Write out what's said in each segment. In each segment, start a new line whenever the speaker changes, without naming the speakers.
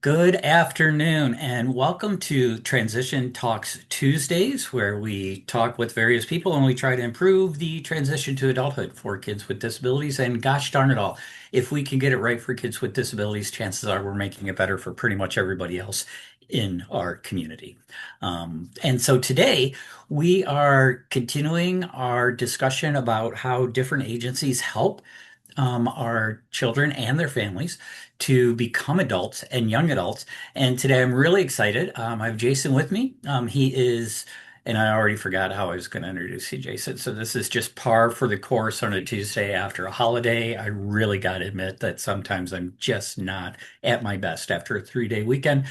Good afternoon, and welcome to Transition Talks Tuesdays, where we talk with various people and we try to improve the transition to adulthood for kids with disabilities. And gosh darn it all, if we can get it right for kids with disabilities, chances are we're making it better for pretty much everybody else in our community. And so today we are continuing our discussion about how different agencies help our children and their families to become adults and young adults. And today I'm really excited. I have Jason with me. He is, and I already forgot how I was going to introduce you, Jason. So this is just par for the course on a Tuesday after a holiday. I really got to admit that sometimes I'm just not at my best after a 3-day weekend.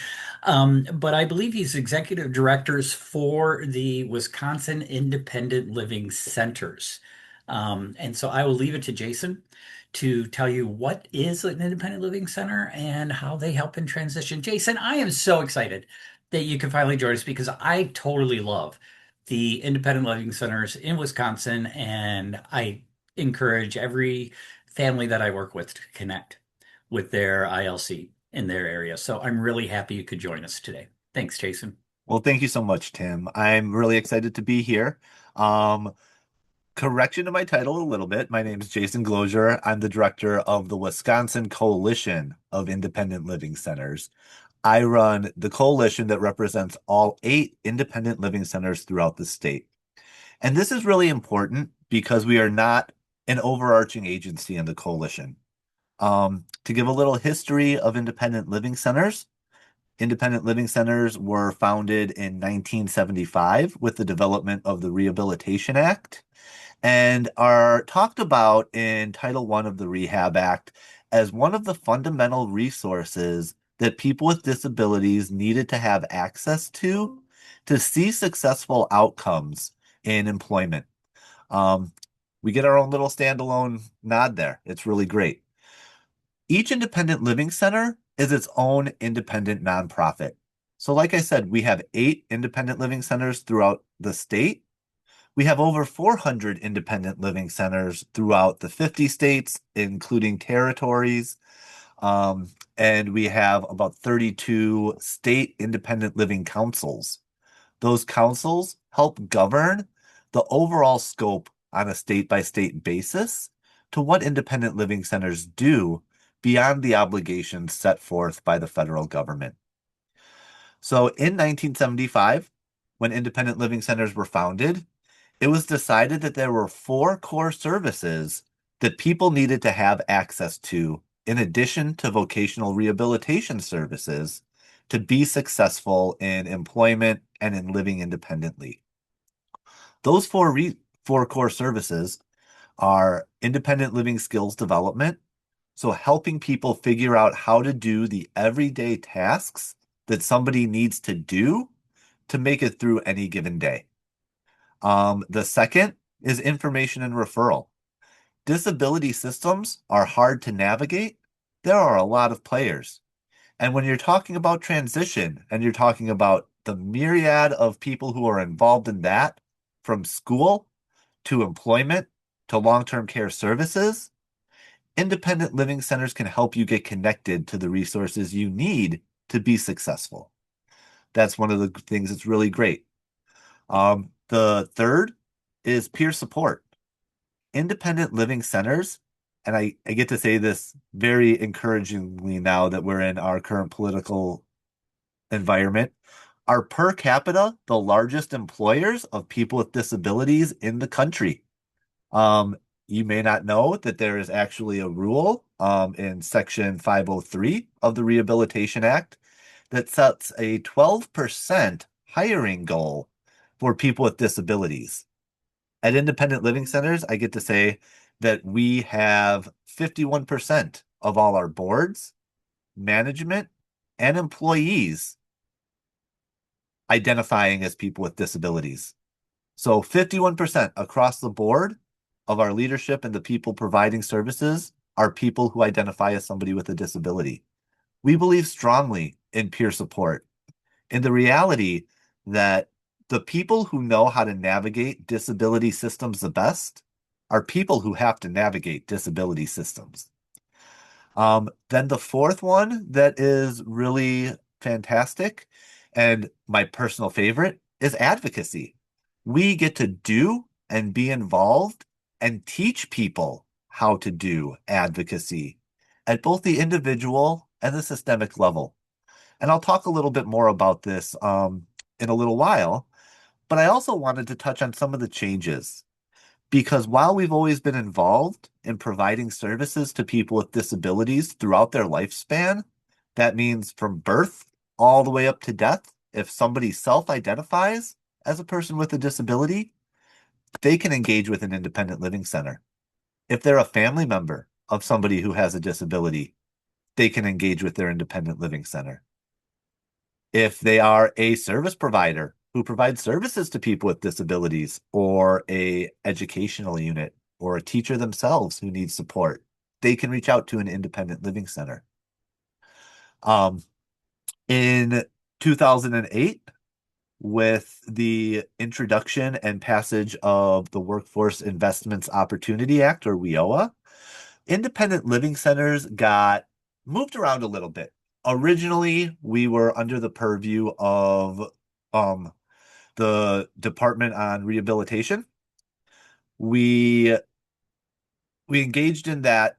But I believe he's executive directors for the Wisconsin Independent Living Centers. And so I will leave it to Jason to tell you what is an independent living center and how they help in transition. Jason, I am so excited that you can finally join us because I totally love the independent living centers in Wisconsin, and I encourage every family that I work with to connect with their ILC in their area. So I'm really happy you could join us today. Thanks, Jason.
Well, thank you so much, Tim. I'm really excited to be here. Um, Correction to my title a little bit. My name is Jason Glozier. I'm the director of the Wisconsin Coalition of Independent Living Centers. I run the coalition that represents all 8 independent living centers throughout the state. And this is really important because we are not an overarching agency in the coalition. To give a little history of independent living centers were founded in 1975 with the development of the Rehabilitation Act and are talked about in Title I of the Rehab Act as one of the fundamental resources that people with disabilities needed to have access to see successful outcomes in employment. Um, we get our own little standalone nod there. It's really great. Each independent living center is its own independent nonprofit. So, like I said, we have 8 independent living centers throughout the state. We have over 400 independent living centers throughout the 50 states, including territories. And we have about 32 state independent living councils. Those councils help govern the overall scope on a state by state basis to what independent living centers do beyond the obligations set forth by the federal government. So in 1975, when independent living centers were founded, it was decided that there were 4 core services that people needed to have access to in addition to vocational rehabilitation services to be successful in employment and in living independently. Those 4 core services are independent living skills development, so helping people figure out how to do the everyday tasks that somebody needs to do to make it through any given day. The second is information and referral. Disability systems are hard to navigate. There are a lot of players. And when you're talking about transition and you're talking about the myriad of people who are involved in that, from school to employment to long-term care services, independent living centers can help you get connected to the resources you need to be successful. That's one of the things that's really great. The third is peer support. Independent living centers, and I get to say this very encouragingly now that we're in our current political environment, are per capita the largest employers of people with disabilities in the country. Um, you may not know that there is actually a rule in Section 503 of the Rehabilitation Act that sets a 12% hiring goal for people with disabilities. At independent living centers, I get to say that we have 51% of all our boards, management, and employees identifying as people with disabilities. So 51% across the board of our leadership and the people providing services are people who identify as somebody with a disability. We believe strongly in peer support, in the reality that the people who know how to navigate disability systems the best are people who have to navigate disability systems. Then the fourth one that is really fantastic and my personal favorite is advocacy. We get to do and be involved and teach people how to do advocacy at both the individual and the systemic level. And I'll talk a little bit more about this in a little while, but I also wanted to touch on some of the changes because while we've always been involved in providing services to people with disabilities throughout their lifespan, that means from birth all the way up to death, if somebody self-identifies as a person with a disability, they can engage with an independent living center. If they're a family member of somebody who has a disability, they can engage with their independent living center. If they are a service provider who provides services to people with disabilities or a educational unit or a teacher themselves who needs support, they can reach out to an independent living center. Um, in 2008, with the introduction and passage of the Workforce Investments Opportunity Act, or WIOA, independent living centers got moved around a little bit. Originally, we were under the purview of um, the Department on Rehabilitation. We we engaged in that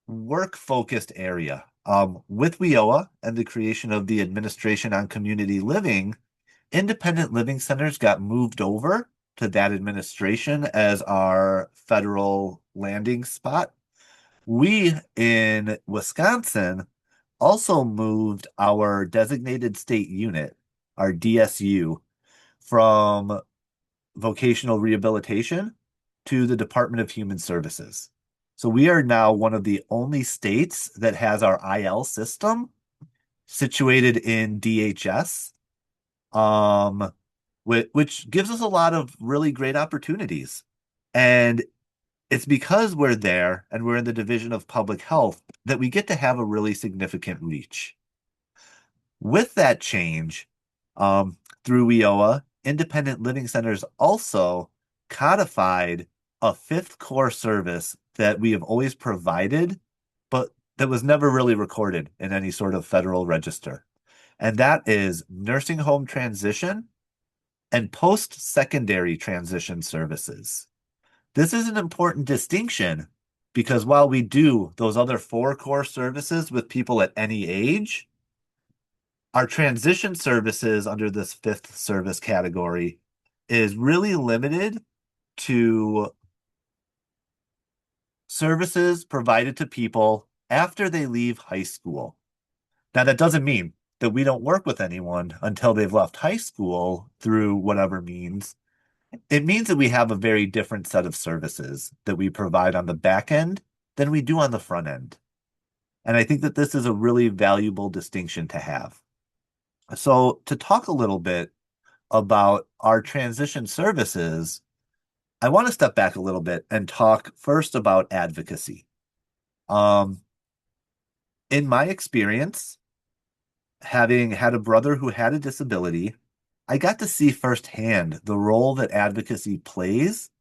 work-focused area. With WIOA and the creation of the Administration on Community Living, independent living centers got moved over to that administration as our federal landing spot. We in Wisconsin also moved our designated state unit, our DSU, from vocational rehabilitation to the Department of Human Services. So we are now one of the only states that has our IL system situated in DHS, um, which gives us a lot of really great opportunities. And it's because we're there and we're in the Division of Public Health that we get to have a really significant reach. With that change, through WIOA, independent living centers also codified a fifth core service that we have always provided, but that was never really recorded in any sort of federal register. And that is nursing home transition and post-secondary transition services. This is an important distinction because while we do those other four core services with people at any age, our transition services under this fifth service category is really limited to services provided to people after they leave high school. Now, that doesn't mean that we don't work with anyone until they've left high school through whatever means. It means that we have a very different set of services that we provide on the back end than we do on the front end. And I think that this is a really valuable distinction to have. So, to talk a little bit about our transition services, I want to step back a little bit and talk first about advocacy. Um, in my experience, having had a brother who had a disability, I got to see firsthand the role that advocacy plays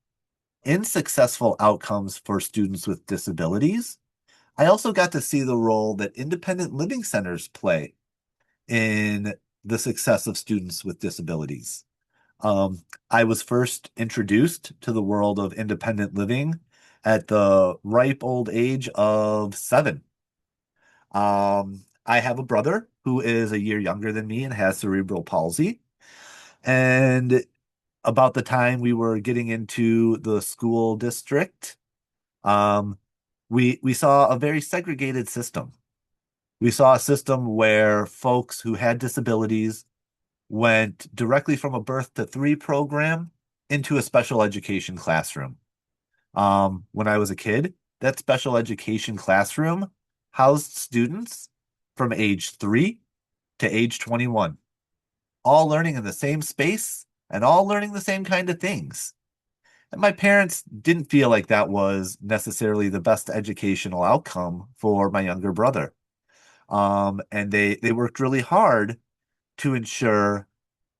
in successful outcomes for students with disabilities. I also got to see the role that independent living centers play in the success of students with disabilities. I was first introduced to the world of independent living at the ripe old age of 7. I have a brother who is a year younger than me and has cerebral palsy. And about the time we were getting into the school district, um, we saw a very segregated system. We saw a system where folks who had disabilities went directly from a birth to 3 program into a special education classroom. When I was a kid, that special education classroom housed students from age 3 to age 21, all learning in the same space and all learning the same kind of things. And my parents didn't feel like that was necessarily the best educational outcome for my younger brother. And they worked really hard to ensure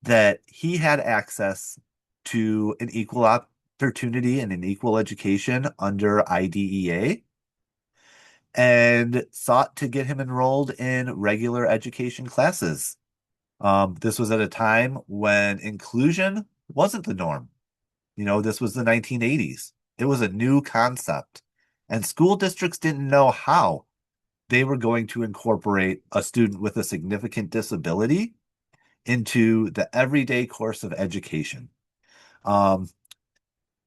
that he had access to an equal opportunity and an equal education under IDEA. and sought to get him enrolled in regular education classes. This was at a time when inclusion wasn't the norm. This was the 1980s. It was a new concept, and school districts didn't know how they were going to incorporate a student with a significant disability into the everyday course of education. Um,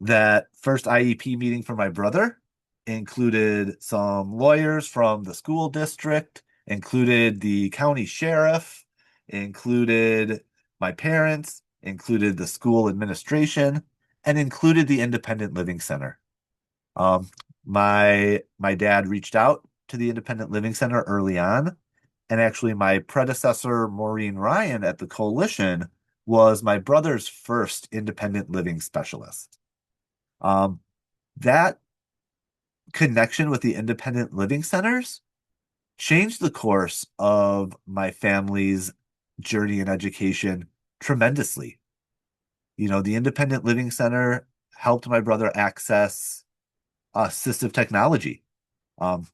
that first IEP meeting for my brother included some lawyers from the school district, included the county sheriff, included my parents, included the school administration, and included the Independent Living Center. Um, my dad reached out to the Independent Living Center early on, and actually my predecessor, Maureen Ryan at the coalition, was my brother's first independent living specialist. Um, that connection with the independent living centers changed the course of my family's journey in education tremendously. The independent living center helped my brother access assistive technology. Um,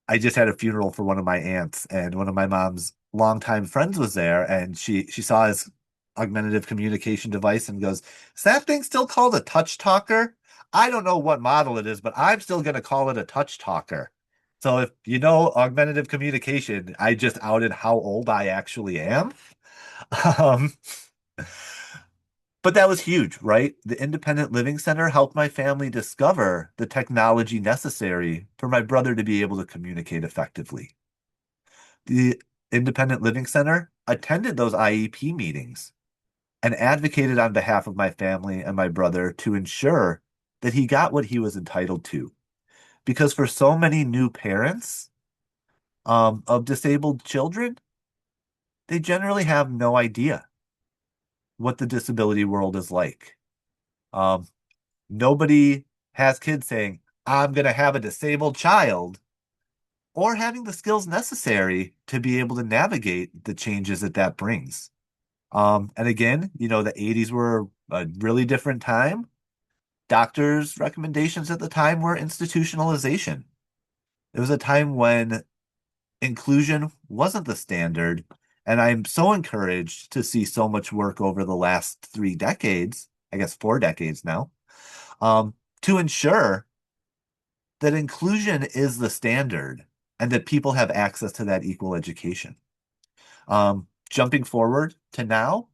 I just had a funeral for one of my aunts, and one of my mom's longtime friends was there, and she saw his augmentative communication device and goes, "Is that thing still called a touch talker? I don't know what model it is, but I'm still going to call it a touch talker." So if you know augmentative communication, I just outed how old I actually am. Um, but that was huge, right? The Independent Living Center helped my family discover the technology necessary for my brother to be able to communicate effectively. The Independent Living Center attended those IEP meetings and advocated on behalf of my family and my brother to ensure that he got what he was entitled to. Because for so many new parents of disabled children, they generally have no idea what the disability world is like. Um, Nobody has kids saying, "I'm going to have a disabled child," or having the skills necessary to be able to navigate the changes that that brings. And again, the 80s were a really different time. Doctors' recommendations at the time were institutionalization. It was a time when inclusion wasn't the standard. And I'm so encouraged to see so much work over the last 3 decades, I guess 4 decades now, um, to ensure that inclusion is the standard and that people have access to that equal education. Jumping forward to now,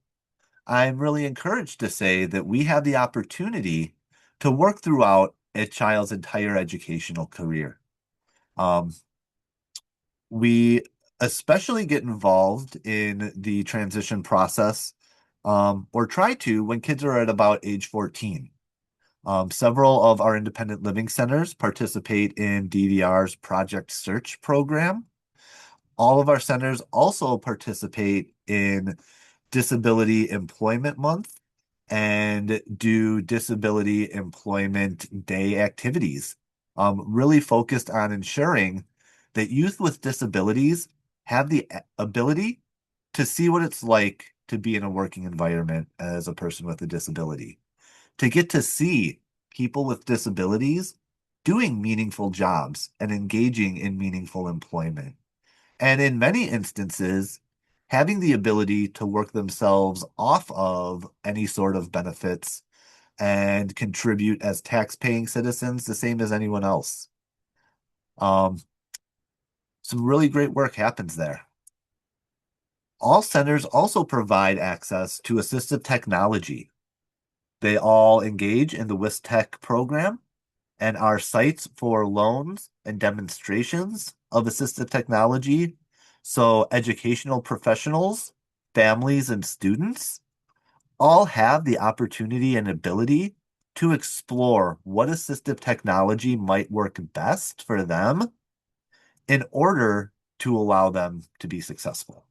I'm really encouraged to say that we have the opportunity to work throughout a child's entire educational career. Um, we especially get involved in the transition process, or try to when kids are at about age 14. Several of our independent living centers participate in DVR's Project Search program. All of our centers also participate in Disability Employment Month and do Disability Employment Day activities, really focused on ensuring that youth with disabilities have the ability to see what it's like to be in a working environment as a person with a disability, to get to see people with disabilities doing meaningful jobs and engaging in meaningful employment. And in many instances, having the ability to work themselves off of any sort of benefits and contribute as tax-paying citizens, the same as anyone else. Um, some really great work happens there. All centers also provide access to assistive technology. They all engage in the WISTech program and are sites for loans and demonstrations of assistive technology. So educational professionals, families, and students all have the opportunity and ability to explore what assistive technology might work best for them in order to allow them to be successful.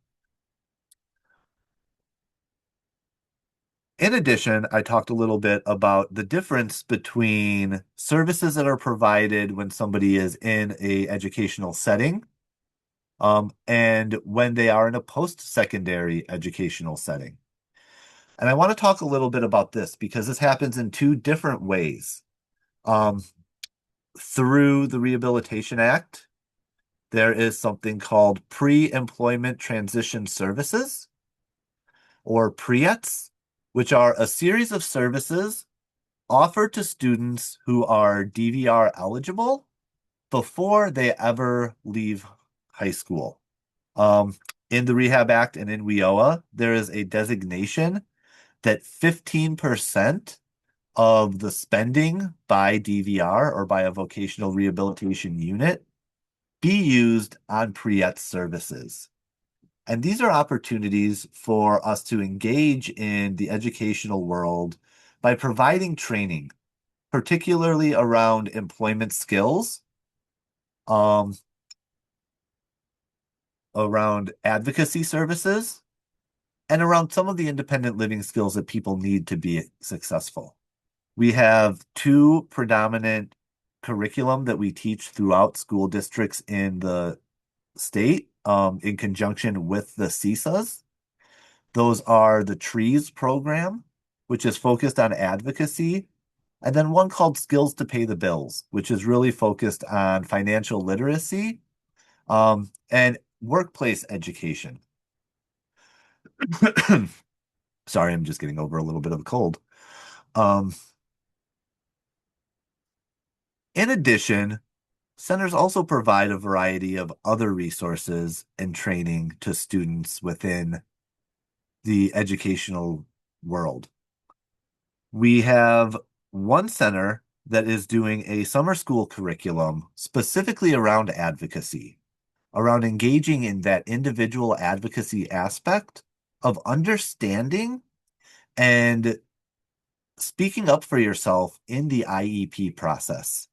In addition, I talked a little bit about the difference between services that are provided when somebody is in a educational setting, and when they are in a post-secondary educational setting. And I want to talk a little bit about this because this happens in two different ways. Um, Through the Rehabilitation Act, there is something called pre-employment transition services, or PREETs, which are a series of services offered to students who are DVR eligible before they ever leave high school. Um, in the Rehab Act and in WIOA, there is a designation that 15% of the spending by DVR or by a vocational rehabilitation unit be used on PREET services. And these are opportunities for us to engage in the educational world by providing training, particularly around employment skills, um, around advocacy services, and around some of the independent living skills that people need to be successful. We have two predominant curriculum that we teach throughout school districts in the state, in conjunction with the CISAs. Those are the T.R.E.E.S program, which is focused on advocacy, and then one called Skills to Pay the Bills, which is really focused on financial literacy, and workplace education. Sorry, I'm just getting over a little bit of a cold. Um, in addition, centers also provide a variety of other resources and training to students within the educational world. We have one center that is doing a summer school curriculum specifically around advocacy, around engaging in that individual advocacy aspect of understanding and speaking up for yourself in the IEP process.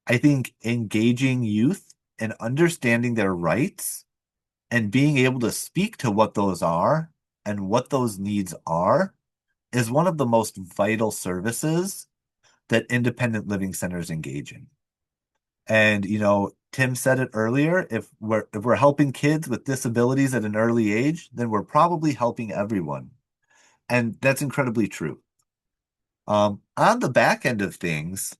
I think engaging youth and understanding their rights and being able to speak to what those are and what those needs are is one of the most vital services that independent living centers engage in. And Tim said it earlier, if we're helping kids with disabilities at an early age, then we're probably helping everyone. And that's incredibly true. On the back end of things,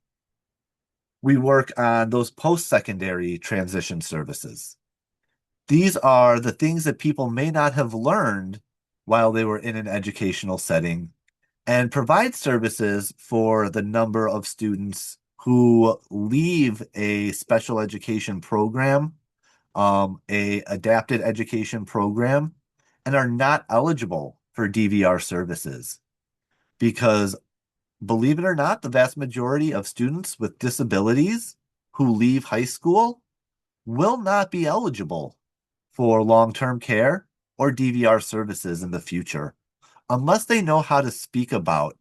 we work on those post-secondary transition services. These are the things that people may not have learned while they were in an educational setting, and provide services for the number of students who leave a special education program, a adapted education program, and are not eligible for DVR services. Because believe it or not, the vast majority of students with disabilities who leave high school will not be eligible for long-term care or DVR services in the future unless they know how to speak about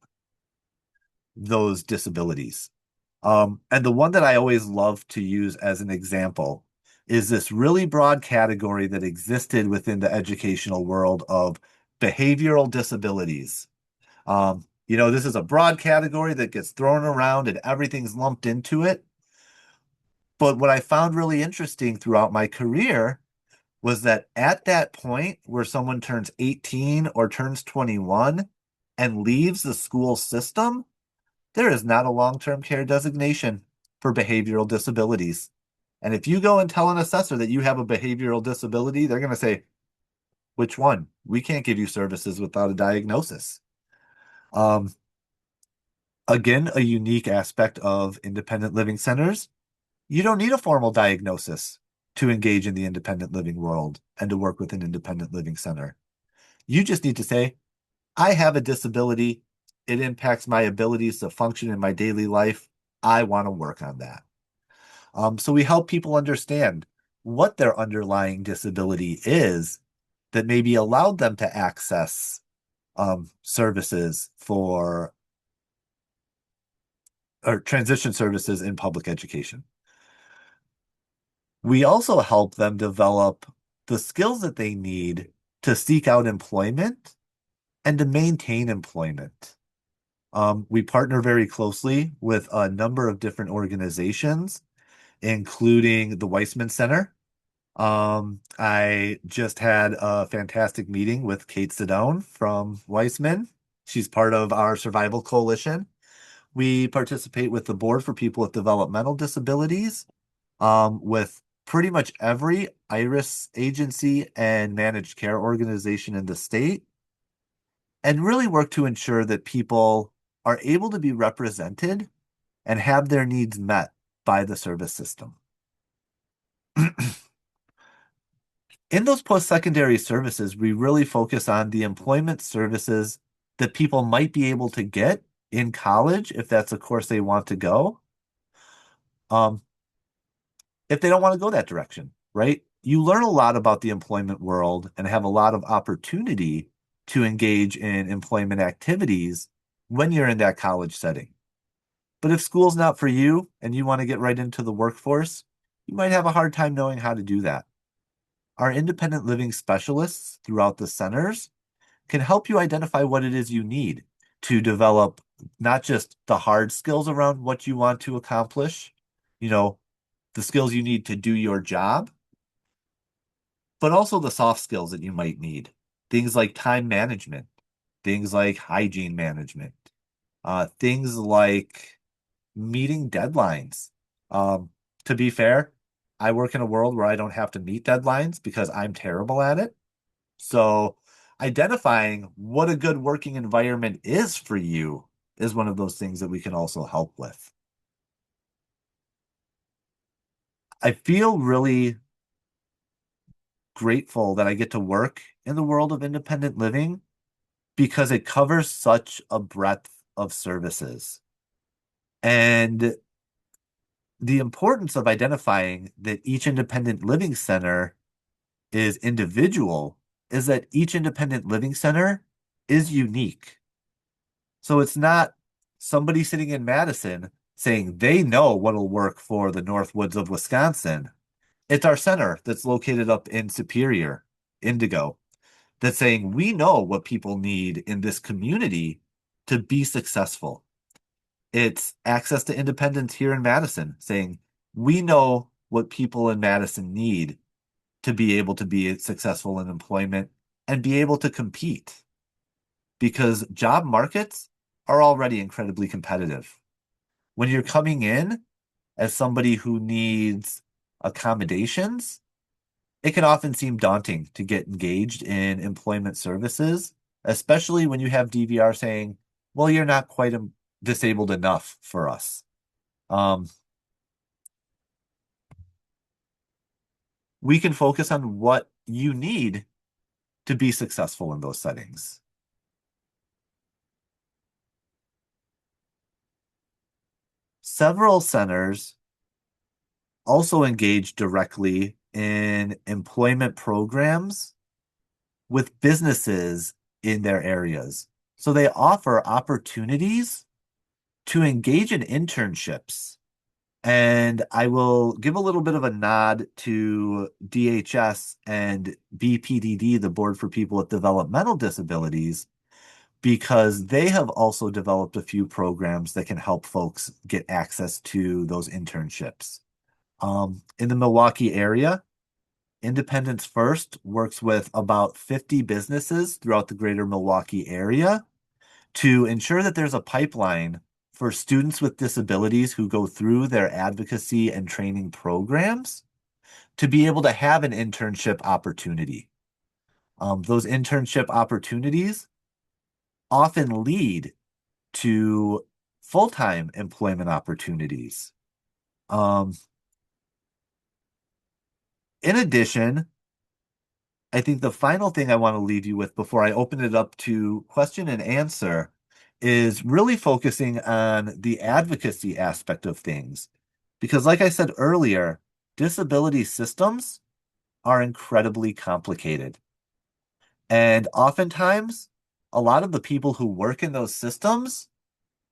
those disabilities. And the one that I always love to use as an example is this really broad category that existed within the educational world of behavioral disabilities. This is a broad category that gets thrown around and everything's lumped into it. But what I found really interesting throughout my career was that at that point where someone turns 18 or turns 21 and leaves the school system, there is not a long-term care designation for behavioral disabilities. And if you go and tell an assessor that you have a behavioral disability, they're going to say, which one? We can't give you services without a diagnosis. Um, Again, a unique aspect of independent living centers. You don't need a formal diagnosis to engage in the independent living world and to work with an independent living center. You just need to say, I have a disability. It impacts my abilities to function in my daily life. I want to work on that. So we help people understand what their underlying disability is that maybe allowed them to access services for or transition services in public education. We also help them develop the skills that they need to seek out employment and to maintain employment. We partner very closely with a number of different organizations, including the Weissman Center. I just had a fantastic meeting with Kate Sedone from Weissman. She's part of our Survival Coalition. We participate with the Board for People with Developmental Disabilities, with pretty much every IRIS agency and managed care organization in the state and really work to ensure that people are able to be represented and have their needs met by the service system. In those post-secondary services, we really focus on the employment services that people might be able to get in college if that's a course they want to go. Um, if they don't want to go that direction, right? You learn a lot about the employment world and have a lot of opportunity to engage in employment activities when you're in that college setting. But if school's not for you and you want to get right into the workforce, you might have a hard time knowing how to do that. Our independent living specialists throughout the centers can help you identify what it is you need to develop not just the hard skills around what you want to accomplish, you know, the skills you need to do your job, but also the soft skills that you might need. Things like time management, things like hygiene management, things like meeting deadlines. Um, to be fair, I work in a world where I don't have to meet deadlines because I'm terrible at it. So identifying what a good working environment is for you is one of those things that we can also help with. I feel really grateful that I get to work in the world of independent living because it covers such a breadth of services. And the importance of identifying that each independent living center is individual is that each independent living center is unique. So it's not somebody sitting in Madison saying they know what'll work for the North Woods of Wisconsin. It's our center that's located up in Superior, Indigo, that's saying we know what people need in this community to be successful. It's access to independence here in Madison, saying we know what people in Madison need to be able to be successful in employment and be able to compete because job markets are already incredibly competitive. When you're coming in as somebody who needs accommodations, it can often seem daunting to get engaged in employment services, especially when you have DVR saying, well, you're not quite disabled enough for us. Um, we can focus on what you need to be successful in those settings. Several centers also engage directly in employment programs with businesses in their areas. So they offer opportunities to engage in internships. And I will give a little bit of a nod to DHS and BPDD, the Board for People with Developmental Disabilities, because they have also developed a few programs that can help folks get access to those internships. In the Milwaukee area, Independence First works with about 50 businesses throughout the greater Milwaukee area to ensure that there's a pipeline for students with disabilities who go through their advocacy and training programs to be able to have an internship opportunity. Those internship opportunities often lead to full-time employment opportunities. Um, in addition, I think the final thing I want to leave you with before I open it up to question and answer is really focusing on the advocacy aspect of things. Because, like I said earlier, disability systems are incredibly complicated. And oftentimes, a lot of the people who work in those systems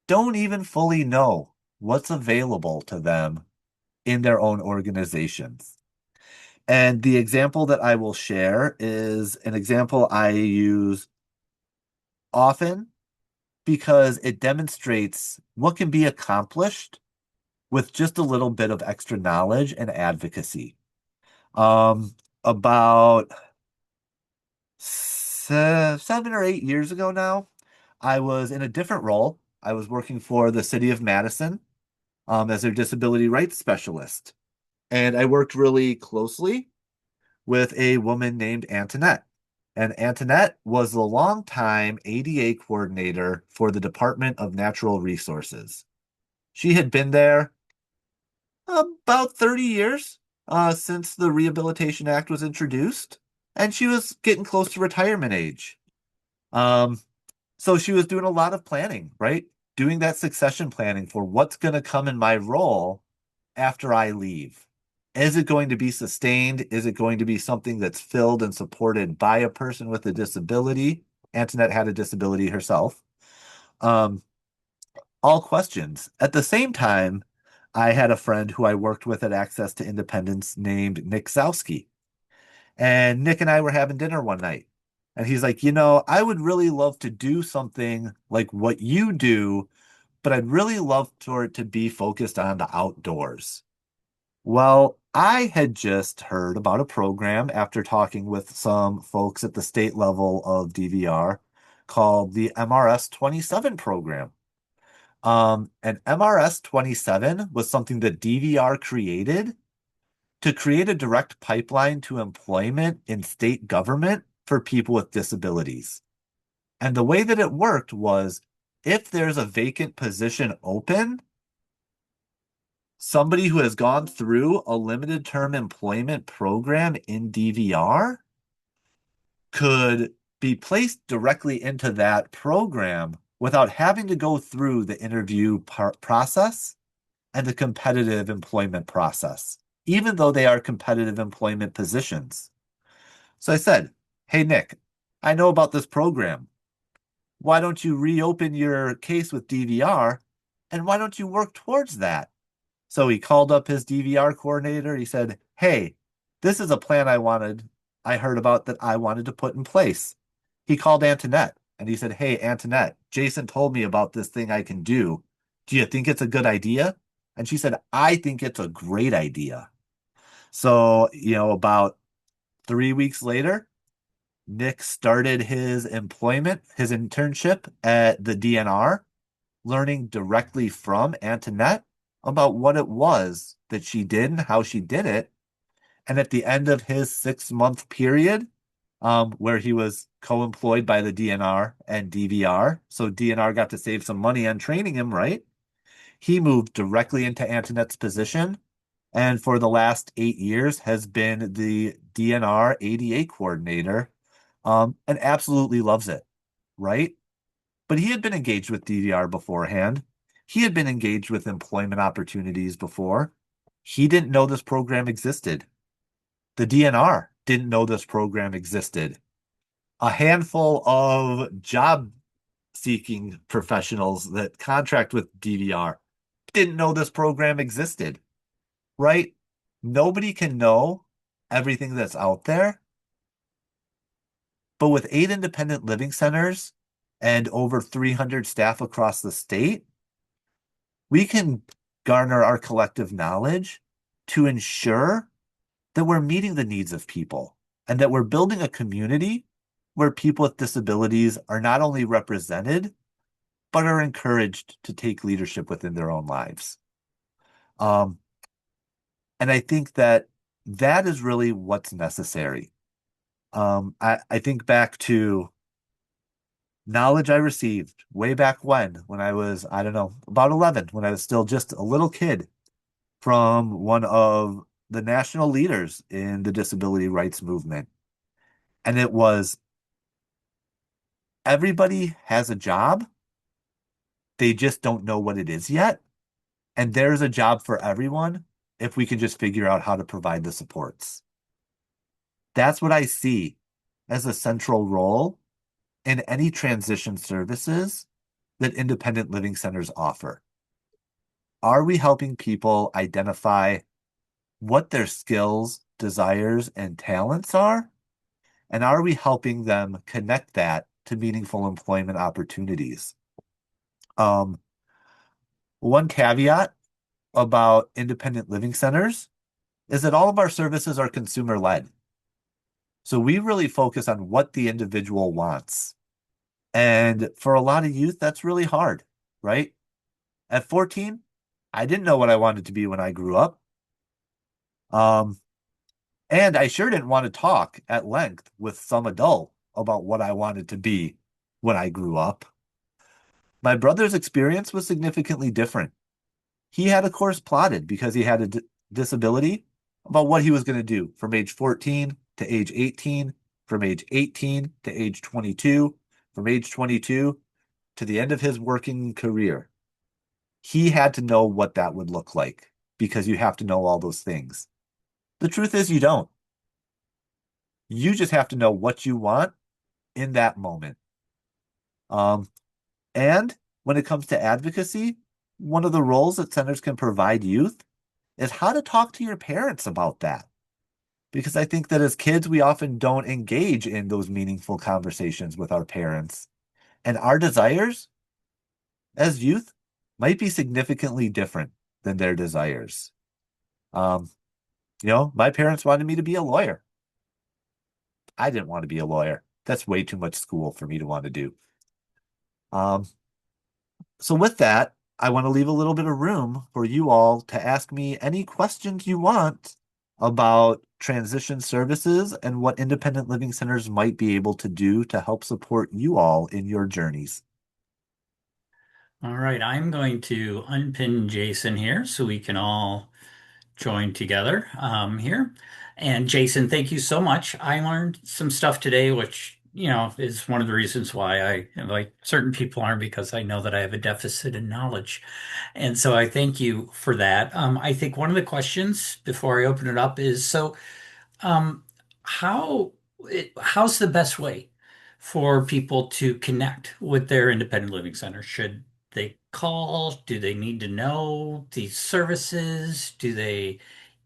don't even fully know what's available to them in their own organizations. And the example that I will share is an example I use often because it demonstrates what can be accomplished with just a little bit of extra knowledge and advocacy. About 7 or 8 years ago now, I was in a different role. I was working for the city of Madison, as their disability rights specialist. And I worked really closely with a woman named Antoinette. And Antoinette was the longtime ADA coordinator for the Department of Natural Resources. She had been there about 30 years since the Rehabilitation Act was introduced, and she was getting close to retirement age. Um, so she was doing a lot of planning, right? Doing that succession planning for what's going to come in my role after I leave. Is it going to be sustained? Is it going to be something that's filled and supported by a person with a disability? Antoinette had a disability herself. Um, all questions. At the same time, I had a friend who I worked with at Access to Independence named Nick Zowski. And Nick and I were having dinner one night. And he's like, I would really love to do something like what you do, but I'd really love for it to be focused on the outdoors. Well, I had just heard about a program after talking with some folks at the state level of DVR called the MRS 27 program. And MRS 27 was something that DVR created to create a direct pipeline to employment in state government for people with disabilities. And the way that it worked was if there's a vacant position open, somebody who has gone through a limited term employment program in DVR could be placed directly into that program without having to go through the interview process and the competitive employment process, even though they are competitive employment positions. So I said, "Hey, Nick, I know about this program. Why don't you reopen your case with DVR and why don't you work towards that?" So he called up his DVR coordinator. He said, "Hey, this is a plan I heard about that I wanted to put in place." He called Antoinette and he said, "Hey, Antoinette, Jason told me about this thing I can do. Do you think it's a good idea?" And she said, "I think it's a great idea." So, about 3 weeks later, Nick started his internship at the DNR, learning directly from Antoinette about what it was that she did and how she did it. And at the end of his 6 month period, where he was co-employed by the DNR and DVR, so DNR got to save some money on training him, right? He moved directly into Antoinette's position, and for the last 8 years has been the DNR ADA coordinator, and absolutely loves it, right? But he had been engaged with DVR beforehand. He had been engaged with employment opportunities before. He didn't know this program existed. The DNR didn't know this program existed. A handful of job seeking professionals that contract with DVR didn't know this program existed, right? Nobody can know everything that's out there, but with 8 independent living centers and over 300 staff across the state, we can garner our collective knowledge to ensure that we're meeting the needs of people and that we're building a community where people with disabilities are not only represented, but are encouraged to take leadership within their own lives. Um, and I think that that is really what's necessary. I think back to knowledge I received way back when I was, I don't know, about 11, when I was still just a little kid from one of the national leaders in the disability rights movement. And it was everybody has a job, they just don't know what it is yet. And there's a job for everyone if we can just figure out how to provide the supports. That's what I see as a central role in any transition services that independent living centers offer. Are we helping people identify what their skills, desires, and talents are? And are we helping them connect that to meaningful employment opportunities? Um, One caveat about independent living centers is that all of our services are consumer led. So we really focus on what the individual wants. And for a lot of youth, that's really hard, right? At 14, I didn't know what I wanted to be when I grew up. Um, and I sure didn't want to talk at length with some adult about what I wanted to be when I grew up. My brother's experience was significantly different. He had a course plotted because he had a disability about what he was going to do from age 14 to age 18, from age 18 to age 22, from age 22 to the end of his working career. He had to know what that would look like because you have to know all those things. The truth is, you don't. You just have to know what you want in that moment. Um, and when it comes to advocacy, one of the roles that centers can provide youth is how to talk to your parents about that. Because I think that as kids, we often don't engage in those meaningful conversations with our parents. And our desires as youth might be significantly different than their desires. Um, my parents wanted me to be a lawyer. I didn't want to be a lawyer. That's way too much school for me to want to do. Um, so with that, I want to leave a little bit of room for you all to ask me any questions you want about transition services and what independent living centers might be able to do to help support you all in your journeys.
All right, I'm going to unpin Jason here so we can all join together here. And Jason, thank you so much. I learned some stuff today, which, is one of the reasons why I invite certain people on because I know that I have a deficit in knowledge. And so I thank you for that. I think one of the questions before I open it up is um, how how's the best way for people to connect with their independent living center? Should they call? Do they need to know these services? Do they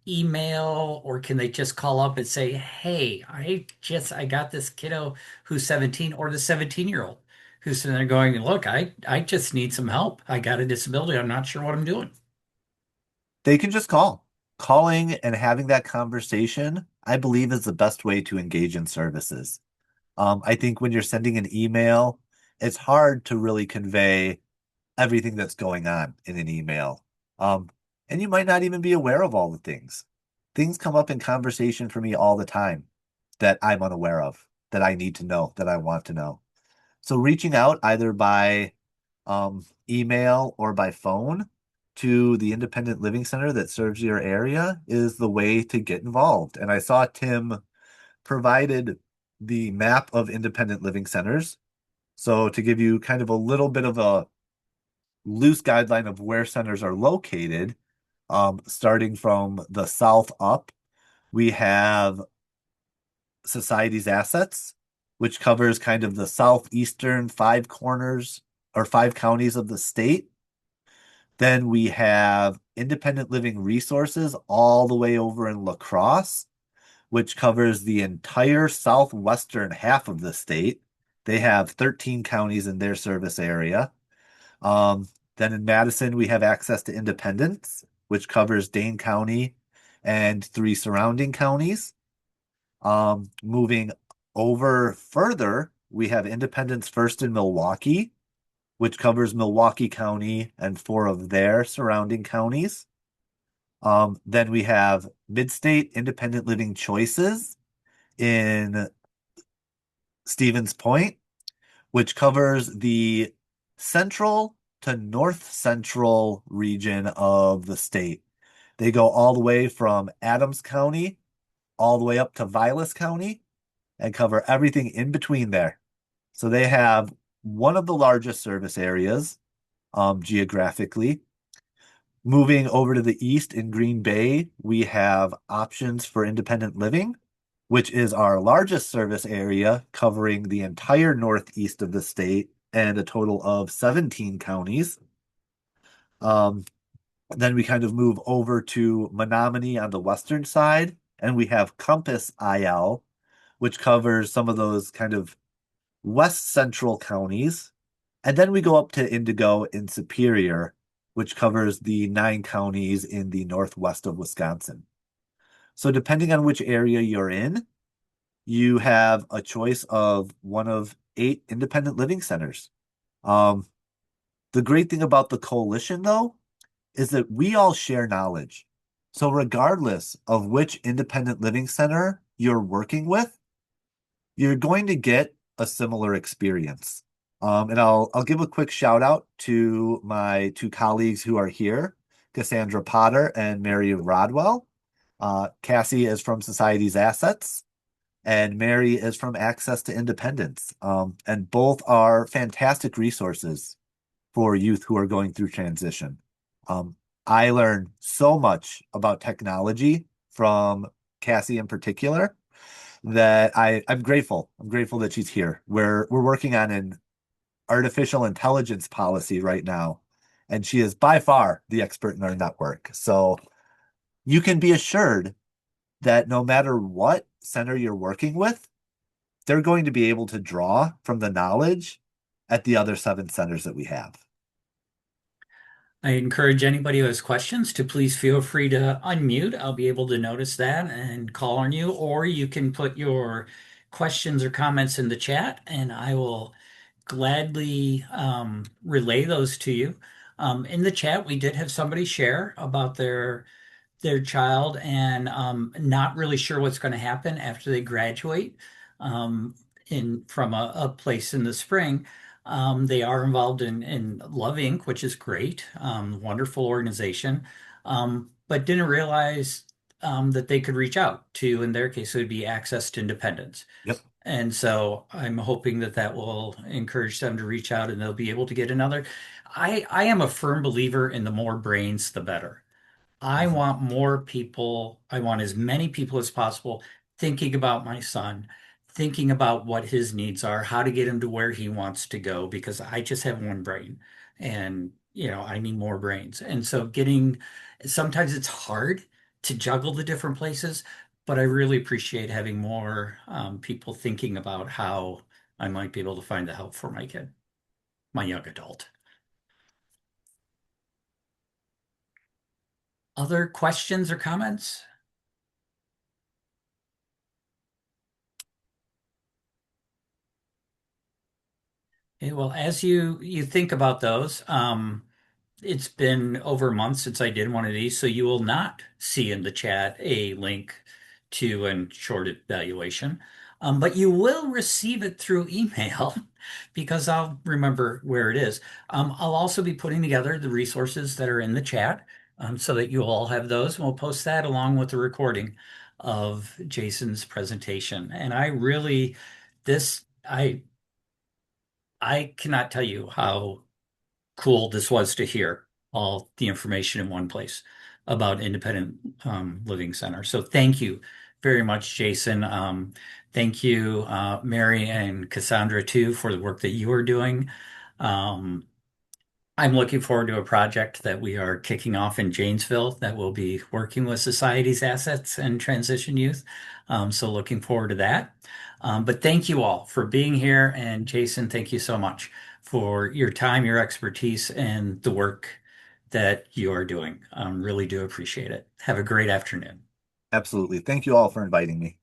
email, or can they just call up and say, "Hey, I got this kiddo who's 17," or the 17-year-old who's sitting there going, "Look, I just need some help. I got a disability. I'm not sure what I'm doing."
They can just call. Calling and having that conversation, I believe, is the best way to engage in services. I think when you're sending an email, it's hard to really convey everything that's going on in an email. Um, and you might not even be aware of all the things. Things come up in conversation for me all the time that I'm unaware of, that I need to know, that I want to know. So reaching out either by email or by phone to the independent living center that serves your area is the way to get involved. And I saw Tim provided the map of independent living centers. So to give you kind of a little bit of a loose guideline of where centers are located, starting from the south up, we have Society's Assets, which covers kind of the southeastern five corners or five counties of the state. Then we have Independent Living Resources all the way over in La Crosse, which covers the entire southwestern half of the state. They have 13 counties in their service area. Um, then in Madison, we have Access to Independence, which covers Dane County and three surrounding counties. Moving over further, we have Independence First in Milwaukee, which covers Milwaukee County and four of their surrounding counties. Then we have Midstate Independent Living Choices in Stevens Point, which covers the central to north central region of the state. They go all the way from Adams County all the way up to Vilas County and cover everything in between there. So they have one of the largest service areas geographically. Moving over to the east in Green Bay, we have Options for Independent Living, which is our largest service area, covering the entire northeast of the state and a total of 17 counties. Um, then we kind of move over to Menominee on the western side, and we have Compass IL, which covers some of those kind of west central counties. And then we go up to Indigo in Superior, which covers the nine counties in the northwest of Wisconsin. So depending on which area you're in, you have a choice of one of eight independent living centers. Um, the great thing about the coalition, though, is that we all share knowledge. So regardless of which independent living center you're working with, you're going to get a similar experience. And I'll give a quick shout out to my two colleagues who are here, Cassandra Potter and Mary Rodwell. Cassie is from Society's Assets, and Mary is from Access to Independence. And both are fantastic resources for youth who are going through transition. Um, I learned so much about technology from Cassie in particular that I'm grateful. I'm grateful that she's here. We're working on an artificial intelligence policy right now, and she is by far the expert in our network. So you can be assured that no matter what center you're working with, they're going to be able to draw from the knowledge at the other seven centers that we have.
I encourage anybody who has questions to please feel free to unmute. I'll be able to notice that and call on you, or you can put your questions or comments in the chat, and I will gladly relay those to you. In the chat, we did have somebody share about their child and not really sure what's going to happen after they graduate in from a place in the spring. They are involved in Love Inc., which is great, wonderful organization, but didn't realize that they could reach out to, in their case, it would be Access to Independence.
Yep.
And so I'm hoping that that will encourage them to reach out and they'll be able to get another. I am a firm believer in the more brains, the better. I
Mhm.
want more people, I want as many people as possible thinking about my son, thinking about what his needs are, how to get him to where he wants to go, because I just have one brain and, I need more brains. And so sometimes it's hard to juggle the different places, but I really appreciate having more people thinking about how I might be able to find the help for my kid, my young adult. Other questions or comments? Okay, well, as you think about those, it's been over a month since I did one of these, so you will not see in the chat a link to a short evaluation, but you will receive it through email because I'll remember where it is. I'll also be putting together the resources that are in the chat, so that you'll all have those, and we'll post that along with the recording of Jason's presentation. And this, I cannot tell you how cool this was to hear all the information in one place about Independent Living Center. So thank you very much, Jason. Thank you, Mary and Cassandra, too, for the work that you are doing. Um, I'm looking forward to a project that we are kicking off in Janesville that will be working with society's assets and transition youth. So looking forward to that. But thank you all for being here. And Jason, thank you so much for your time, your expertise, and the work that you are doing. Really do appreciate it. Have a great afternoon.
Absolutely. Thank you all for inviting me.